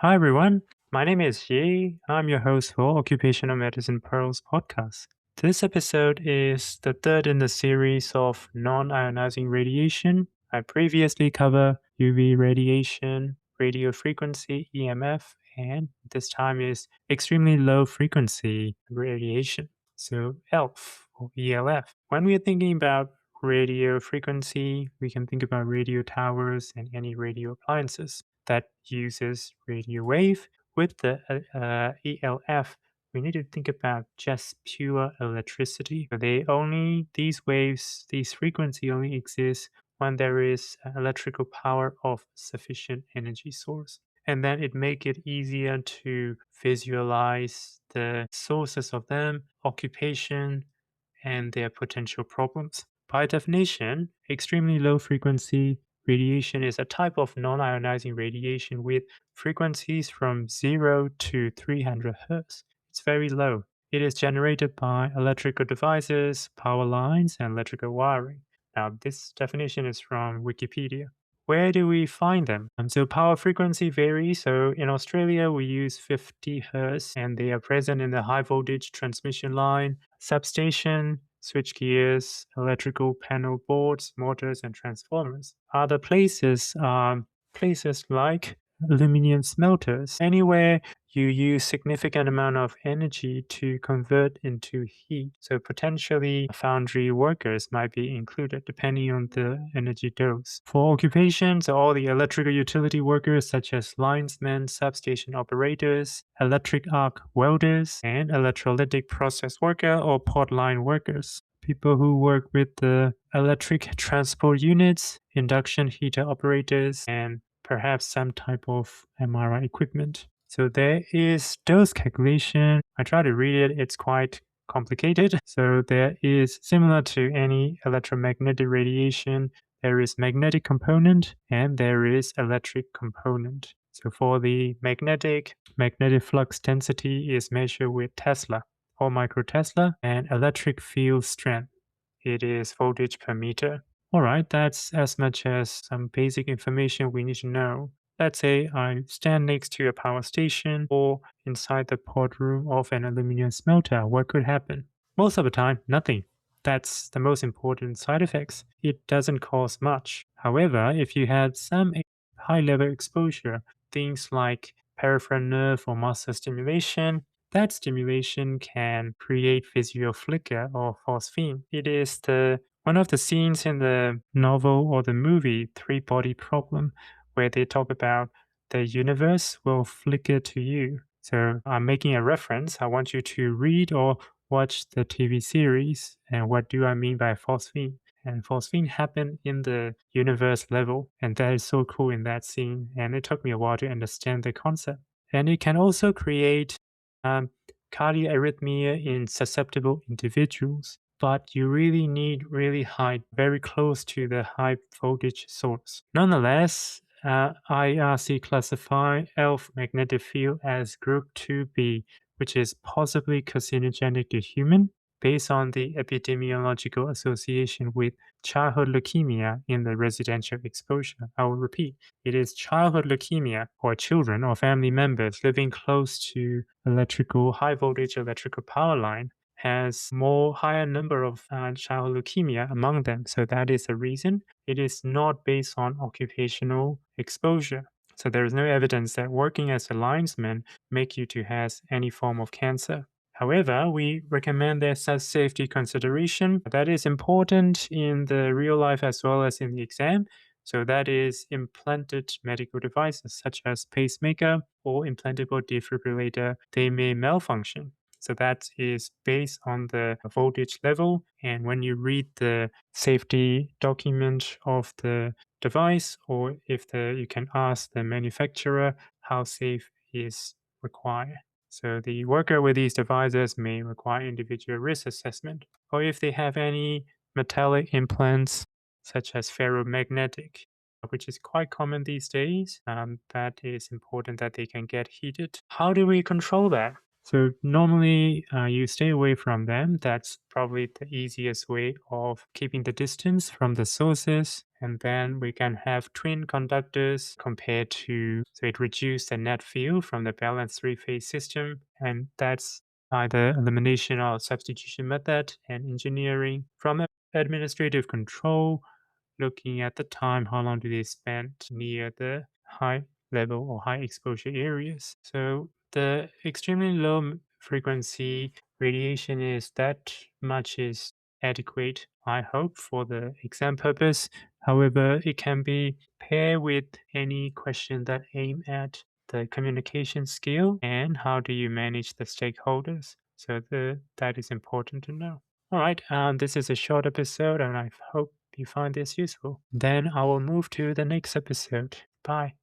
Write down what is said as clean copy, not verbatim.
Hi everyone, my name is Yi. I'm your host for Occupational Medicine Pearls podcast. This episode is the third in the series of non-ionizing radiation. I previously covered UV radiation, radio frequency EMF, and this time is extremely low frequency radiation, so ELF or ELF. When we're thinking about radio frequency, we can think about radio towers and any radio appliances that uses radio wave. With the ELF, we need to think about just pure electricity. So these waves, these frequency only exist when there is electrical power of sufficient energy source. And then it make it easier to visualize the sources of them, occupation, and their potential problems. By definition, extremely low frequency radiation is a type of non-ionizing radiation with frequencies from 0 to 300 Hz. It's very low. It is generated by electrical devices, power lines, and electrical wiring. Now, this definition is from Wikipedia. Where do we find them? So power frequency varies. So in Australia, we use 50 Hz, and they are present in the high voltage transmission line, substation, switch gears, electrical panel boards, motors, and transformers. Other places are places like aluminum smelters, anywhere you use significant amount of energy to convert into heat. So potentially foundry workers might be included depending on the energy dose. For occupations, all the electrical utility workers such as linesmen, substation operators, electric arc welders, and electrolytic process worker or pot line workers. People who work with the electric transport units, induction heater operators, and perhaps some type of MRI equipment. So there is dose calculation. I try to read it, it's quite complicated. So there is similar to any electromagnetic radiation, there is magnetic component and there is electric component. So for the magnetic flux density is measured with Tesla or microtesla, and electric field strength. It is voltage per meter. All right, that's as much as some basic information we need to know. Let's say I stand next to a power station or inside the pod room of an aluminum smelter. What could happen? Most of the time, nothing. That's the most important side effects. It doesn't cause much. However, if you had some high level exposure, things like peripheral nerve or muscle stimulation, that stimulation can create visual flicker or phosphene. It is one of the scenes in the novel or the movie Three Body Problem where they talk about the universe will flicker to you. So I'm making a reference. I want you to read or watch the TV series. And what do I mean by phosphene? And phosphene happened in the universe level. And that is so cool in that scene. And it took me a while to understand the concept. And it can also create cardiac arrhythmia in susceptible individuals. But you really need really high, very close to the high voltage source. Nonetheless, IRC classify ELF magnetic field as group 2B, which is possibly carcinogenic to human based on the epidemiological association with childhood leukemia in the residential exposure. I will repeat, it is childhood leukemia or children or family members living close to high voltage electrical power line has more higher number of childhood leukemia among them. So that is the reason. It is not based on occupational exposure. So there is no evidence that working as a linesman make you to has any form of cancer. However, we recommend there's such safety consideration that is important in the real life as well as in the exam. So that is implanted medical devices such as pacemaker or implantable defibrillator. They may malfunction. So that is based on the voltage level. And when you read the safety document of the device, or if you can ask the manufacturer how safe is required. So the worker with these devices may require individual risk assessment, or if they have any metallic implants such as ferromagnetic, which is quite common these days, that is important that they can get heated. How do we control that? So normally you stay away from them. That's probably the easiest way of keeping the distance from the sources. And then we can have twin conductors compared to, so it reduces the net field from the balanced three-phase system. And that's either elimination or substitution method and engineering from administrative control, looking at the time, how long do they spend near the high level or high exposure areas. So the extremely low frequency radiation is that much is adequate, I hope, for the exam purpose. However, it can be paired with any question that aim at the communication skill and how do you manage the stakeholders. So that is important to know. All right, this is a short episode, and I hope you find this useful. Then I will move to the next episode. Bye.